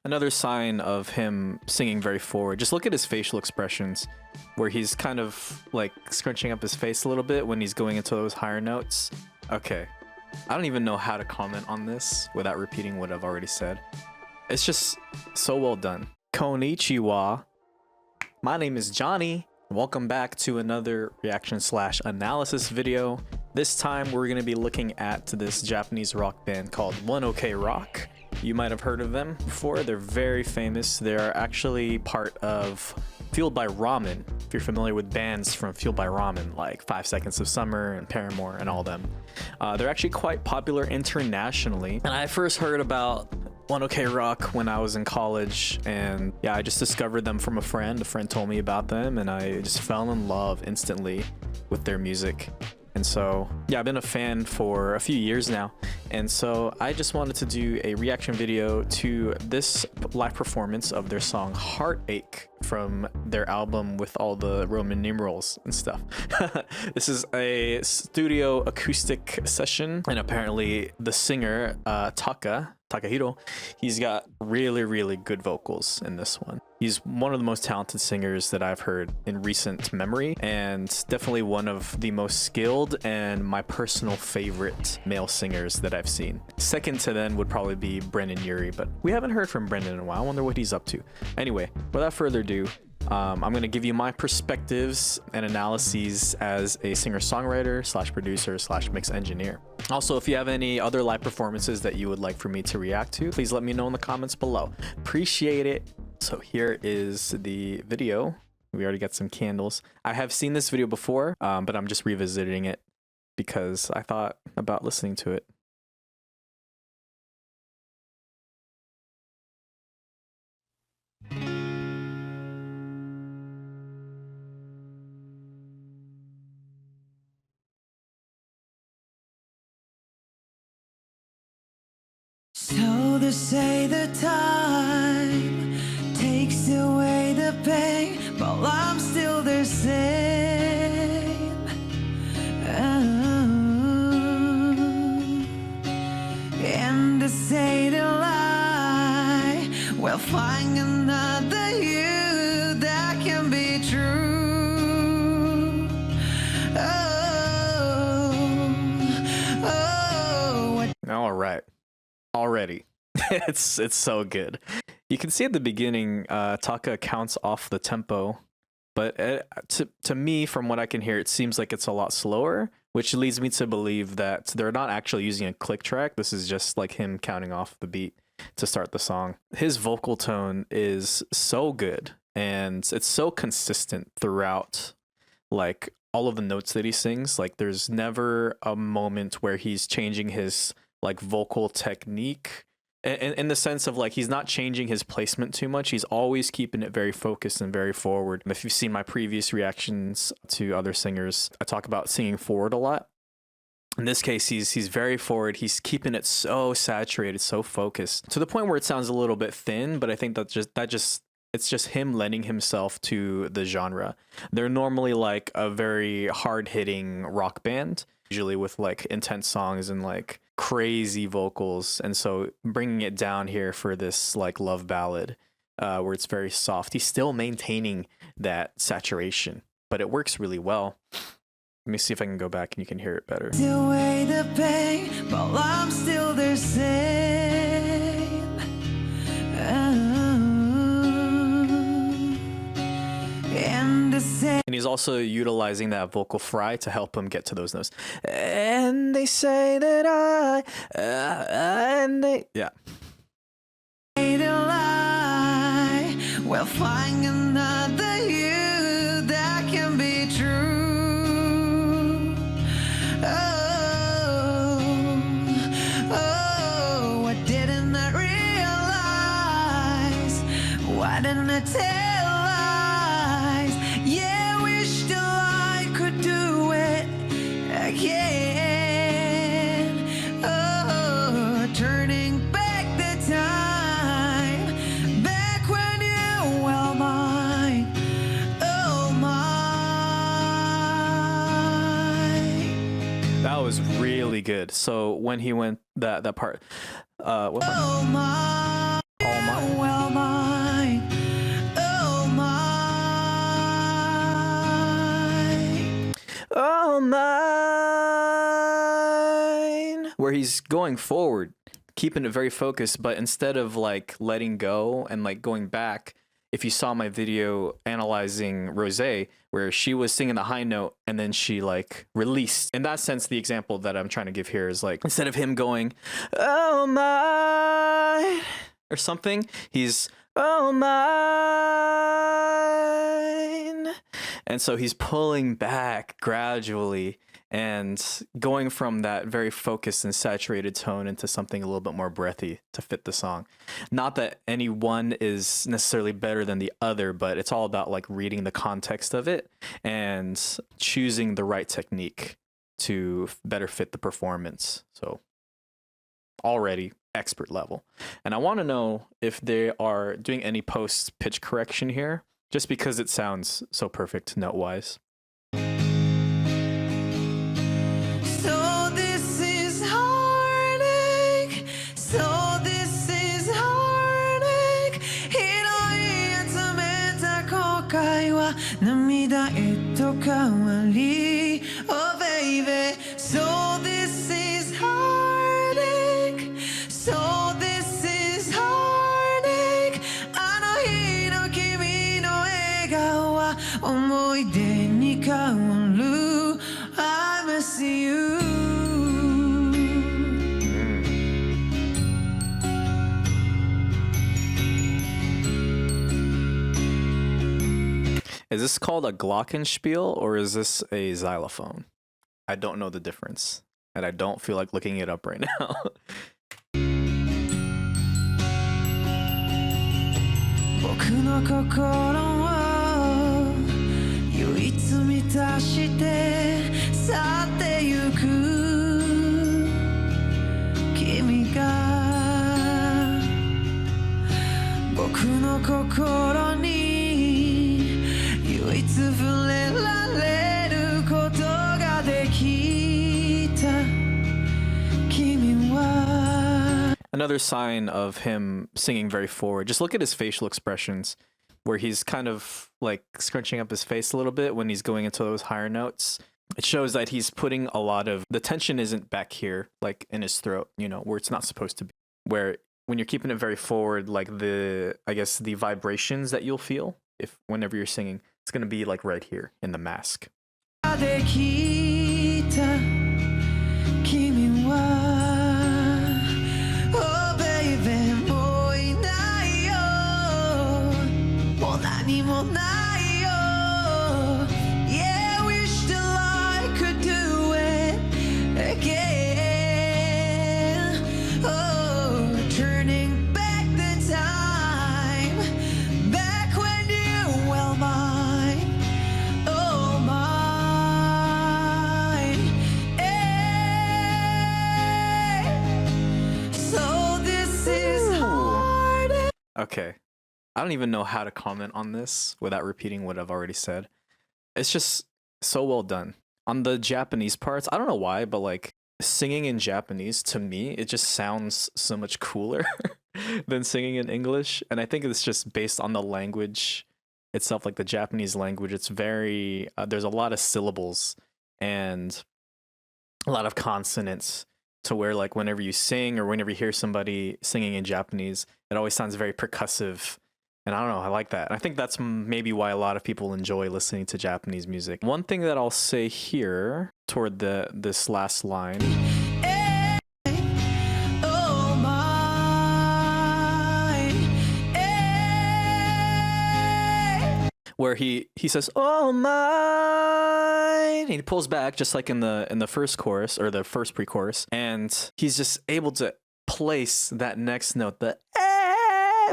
Another sign of him singing very forward. Just look at his facial expressions, where he's kind of like scrunching up his face a little bit when he's going into those higher notes. Okay, I don't even know how to comment on this without repeating what I've already said. It's just so well done. Konnichiwa. My name is Johnny. Welcome back to another reaction/analysis video. This time we're going to be looking at this Japanese rock band called OK Rock. You might have heard of them before. They're very famous. They're actually part of Fueled by Ramen. If you're familiar with bands from Fueled by Ramen, like 5 Seconds of Summer and Paramore and all them. They're actually quite popular internationally. And I first heard about OK Rock when I was in college, and yeah, I just discovered them from a friend. A friend told me about them, and I just fell in love instantly with their music. And so, yeah, I've been a fan for a few years now. And so I just wanted to do a reaction video to this live performance of their song Heartache from their album with all the Roman numerals and stuff. This is a studio acoustic session, and apparently the singer, Takahiro, he's got really good vocals in this one. He's one of the most talented singers that I've heard in recent memory, and definitely one of the most skilled and my personal favorite male singers that I've seen. Second to then would probably be Brendan Urie, but we haven't heard from Brendan in a while. I wonder what he's up to. Anyway, without further ado, I'm going to give you my perspectives and analyses as a singer-songwriter / producer / mix engineer. Also, if you have any other live performances that you would like for me to react to, please let me know in the comments below. Appreciate it. So here is the video. We already got some candles. I have seen this video before, but I'm just revisiting it because I thought about listening to it. So they say the time takes away the pain, but I'm still the same. And they say the lie, we'll find another you that can be true. All right. Already it's so good. You can see at the beginning Taka counts off the tempo, but to me, from what I can hear, it seems like it's a lot slower, which leads me to believe that they're not actually using a click track. This is just like him counting off the beat to start the song. His vocal tone is so good, and it's so consistent throughout, like all of the notes that he sings. Like there's never a moment where he's changing his like vocal technique in the sense of like he's not changing his placement too much. He's always keeping it very focused and very forward. If you've seen my previous reactions to other singers, I talk about singing forward a lot. In this case, he's very forward. He's keeping it so saturated, so focused, to the point where it sounds a little bit thin, but I think it's just him lending himself to the genre. They're normally like a very hard-hitting rock band, usually with like intense songs and like crazy vocals, and so bringing it down here for this like love ballad where it's very soft, he's still maintaining that saturation, but it works really well. Let me see if I can go back and you can hear it better. Away the pain, but I'm still the same. And he's also utilizing that vocal fry to help him get to those notes. And they say that yeah. We'll find another you that can be true. I didn't realize. Why didn't I tell lies? Yeah, I wish that I could do it again. Turning back the time, back when you were mine. Oh my. That was really good. So when he went that part, what part? Oh my. Oh my. Well, mine, where he's going forward, keeping it very focused, but instead of like letting go and like going back, if you saw my video analyzing Rose, where she was singing the high note and then she like released. In that sense, the example that I'm trying to give here is like, instead of him going, oh my, or something, he's, oh mine. And so he's pulling back gradually and going from that very focused and saturated tone into something a little bit more breathy to fit the song. Not that any one is necessarily better than the other, but it's all about like reading the context of it and choosing the right technique to better fit the performance. So already expert level. And I want to know if they are doing any post pitch correction here, just because it sounds so perfect note wise. Oh baby, so this is heartache. So this is heartache. あの日の君の笑顔は思い出に変わる。I miss you. Is this called a glockenspiel or is this a xylophone? I don't know the difference, and I don't feel like looking it up right now. 僕の心を唯一満たして去ってゆく君が僕の心に唯一触れられることができた君は Another sign of him singing very forward. Just look at his facial expressions, where he's kind of like scrunching up his face a little bit when he's going into those higher notes. It shows that he's putting a lot of the tension isn't back here, like in his throat, you know, where it's not supposed to be. Where when you're keeping it very forward, like the vibrations that you'll feel whenever you're singing, it's gonna be like right here in the mask. Yeah, wish that I could do it again. Oh, turning back the time, back when you were mine. Oh, mine. Hey. So this is hard. Okay. I don't even know how to comment on this without repeating what I've already said. It's just so well done. On the Japanese parts, I don't know why, but like singing in Japanese, to me, it just sounds so much cooler than singing in English. And I think it's just based on the language itself, like the Japanese language. It's very, there's a lot of syllables and a lot of consonants, to where like whenever you sing or whenever you hear somebody singing in Japanese, it always sounds very percussive. And I don't know, I like that. I think that's maybe why a lot of people enjoy listening to Japanese music. One thing that I'll say here toward this last line, Oh, mine. where he says, "Oh mine," and he pulls back just like in the first chorus or the first pre-chorus, and he's just able to place that next note, the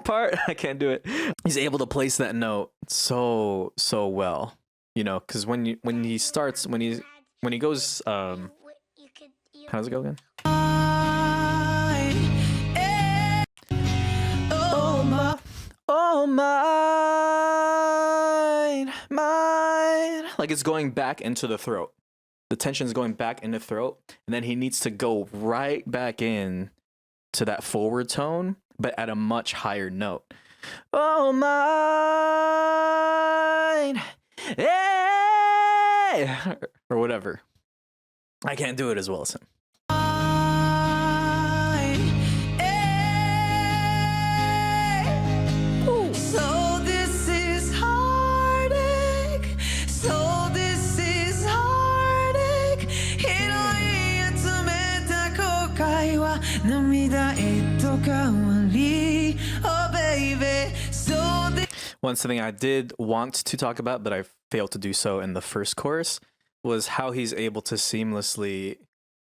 part. I can't do it. He's able to place that note so well, you know, because when he goes, how does it go again? Oh mine, like it's going back into the throat. The tension's going back in the throat, and then he needs to go right back in to that forward tone, but at a much higher note. Oh mine, hey! Or whatever. I can't do it as well as him. So this is heartache. So this is heartache. 拾い集めた後悔は涙へと変わり。Oh baby. So this One thing I did want to talk about, but I failed to do so in the first chorus, was how he's able to seamlessly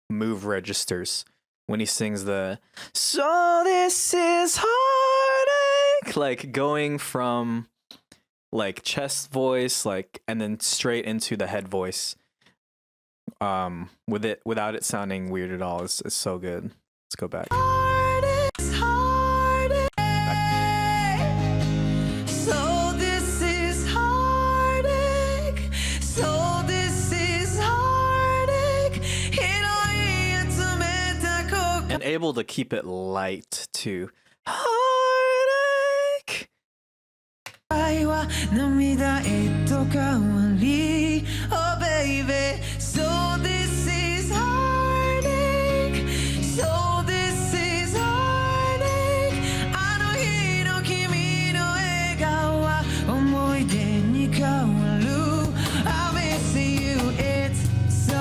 move registers when he sings the "So this is heartache," like going from like chest voice, like, and then straight into the head voice, without it sounding weird at all. It's so good. Let's go back. is heartache. So this is heartache. So this is heartache. 拾い集めた後悔 And able to keep it light too. Heartache. は涙へと変わり Oh baby. So this is heartache. So this is heartache. あの日の君の笑顔は思い出に変わる I miss you. It's so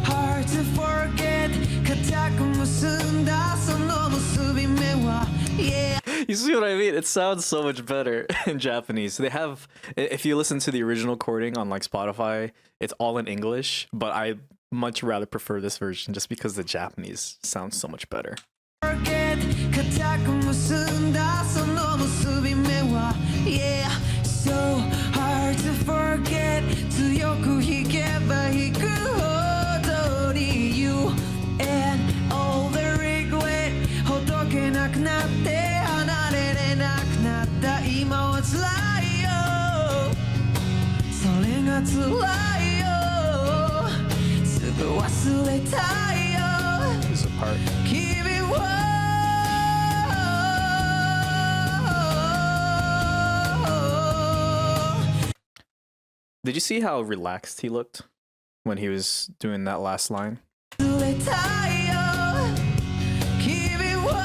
hard to forget. 固く結んだその結び目は Yeah. You see what I mean? It sounds so much better in Japanese. They have, if you listen to the original recording on like Spotify, it's all in English, but I much rather prefer this version just because the Japanese sounds so much better. Forget 固く結んだその結び目は Yeah, so hard to forget 強く弾けば弾くほどに You and all the regret ほどけなくなって離れれなくなった今は辛いよそれが辛いよすぐ忘れたいよ This is a part. Keep it warm. Did you see how relaxed he looked when he was doing that last line? Keep it warm.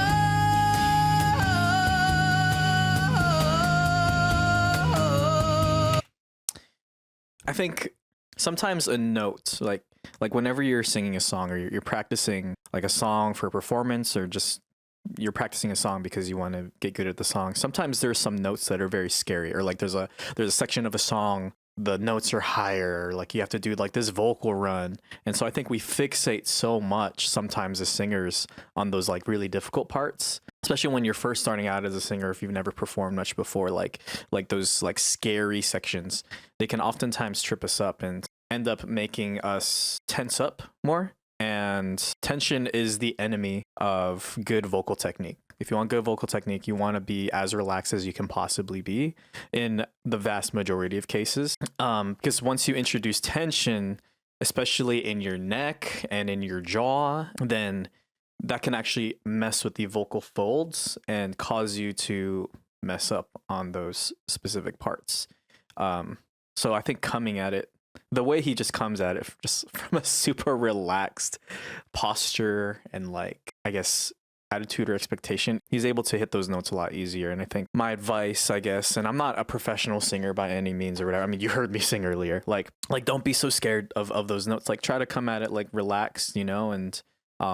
I think sometimes a note, like whenever you're singing a song or you're practicing like a song for a performance or just you're practicing a song because you want to get good at the song, sometimes there's some notes that are very scary, or like there's a section of a song, the notes are higher, like you have to do like this vocal run. And so I think we fixate so much sometimes as singers on those like really difficult parts, especially when you're first starting out as a singer. If you've never performed much before, like those like scary sections, they can oftentimes trip us up and end up making us tense up more. And tension is the enemy of good vocal technique. If you want good vocal technique, you want to be as relaxed as you can possibly be in the vast majority of cases. Because once you introduce tension, especially in your neck and in your jaw, then that can actually mess with the vocal folds and cause you to mess up on those specific parts. So I think coming at it, the way he just comes at it just from a super relaxed posture and like, I guess, attitude or expectation, he's able to hit those notes a lot easier. And I think my advice, I guess, and I'm not a professional singer by any means or whatever. I mean, you heard me sing earlier. Like don't be so scared of those notes. Like try to come at it like relaxed, you know, and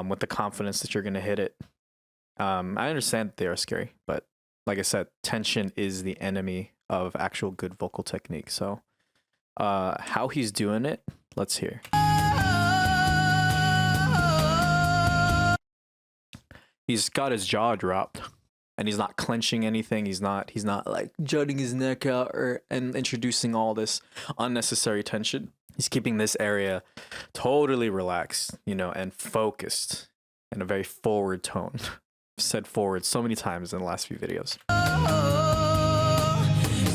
with the confidence that you're gonna hit it. I understand that they are scary, but like I said, tension is the enemy of actual good vocal technique. So how he's doing it, let's hear. He's got his jaw dropped and he's not clenching anything. He's not like jutting his neck out and introducing all this unnecessary tension. He's keeping this area totally relaxed, you know, and focused in a very forward tone. I've said forward so many times in the last few videos.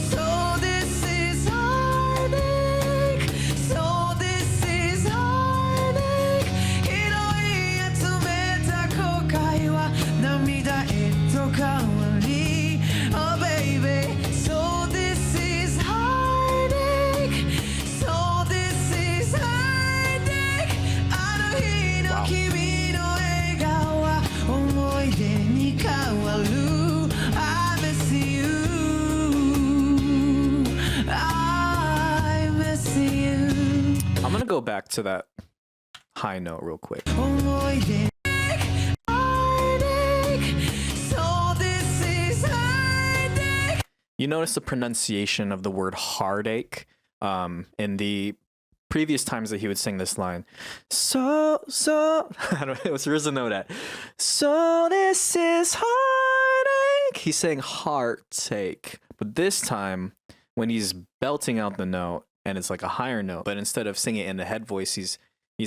So this is heartache. So this is heartache. 拾い集めた後悔は涙へと変わり Oh baby. So this is heartache. So this is heartache. あの日 back to that high note real quick. You notice the pronunciation of the word heartache in the previous times that he would sing this line. So, I don't know, where's the note at? So this is heartache. He's saying heartache. But this time, when he's belting out the note, and it's like a higher note, but instead of singing it in the head voice, he's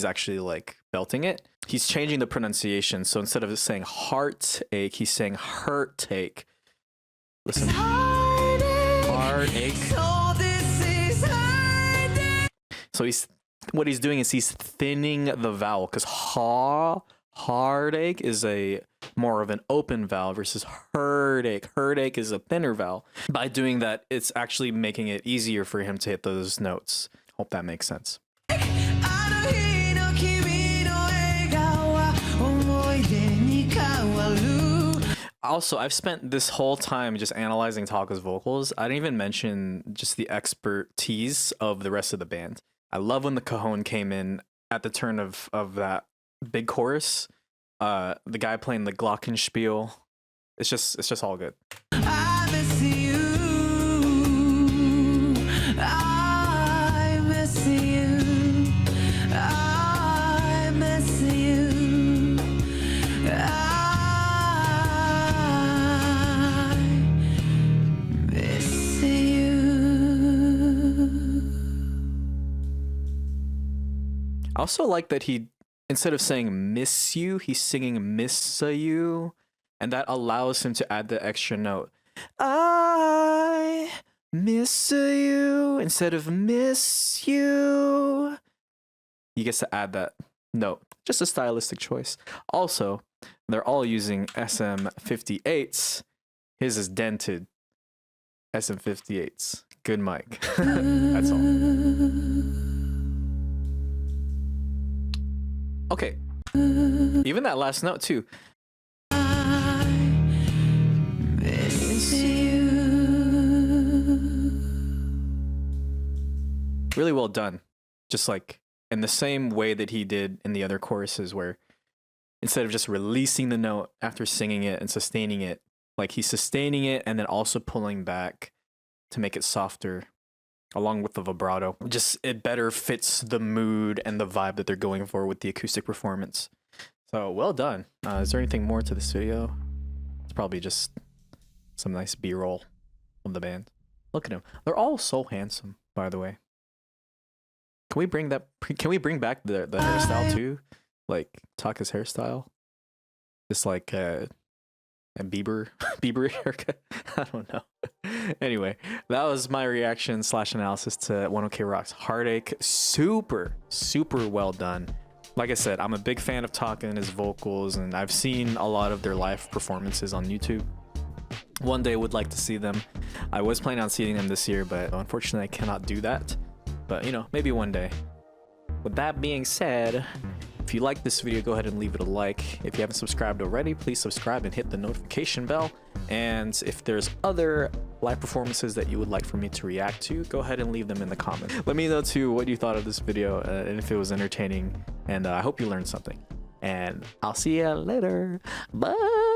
actually like belting it. He's changing the pronunciation. So instead of saying heartache, he's saying hurtache. Listen. Heartache. So what he's doing is he's thinning the vowel, because heartache is a more of an open vowel versus heartache. Heartache is a thinner vowel. By doing that, it's actually making it easier for him to hit those notes. Hope that makes sense. Also, I've spent this whole time just analyzing Taka's vocals. I didn't even mention just the expertise of the rest of the band. I love when the cajon came in at the turn of that big chorus. The guy playing the glockenspiel. It's just all good. I miss you. I miss you. I miss you. I miss you. I also like that he, instead of saying miss you, he's singing miss you, and that allows him to add the extra note. I miss you instead of miss you. He gets to add that note. Just a stylistic choice. Also, they're all using SM58s. His is dented. SM58s. Good mic. That's all. Okay. Even that last note too. Miss you. Really well done. Just like in the same way that he did in the other choruses, where instead of just releasing the note after singing it and sustaining it, like he's sustaining it and then also pulling back to make it softer along with the vibrato. Just it better fits the mood and the vibe that they're going for with the acoustic performance. So well done. Is there anything more to this video? It's probably just some nice B-roll of the band. Look at them. They're all so handsome, by the way. Can we bring back the hairstyle too? Like Taka's hairstyle? Just like a Bieber haircut? I don't know. Anyway, that was my reaction / analysis to 1OK Rock's Heartache. Super well done. Like I said, I'm a big fan of Taka and his vocals, and I've seen a lot of their live performances on YouTube. One day would like to see them. I was planning on seeing them this year, but unfortunately I cannot do that. But you know, maybe one day. With that being said, if you like this video, go ahead and leave it a like. If you haven't subscribed already, please subscribe and hit the notification bell. And if there's other live performances that you would like for me to react to, go ahead and leave them in the comments. Let me know too what you thought of this video and if it was entertaining. And I hope you learned something. And I'll see you later. Bye.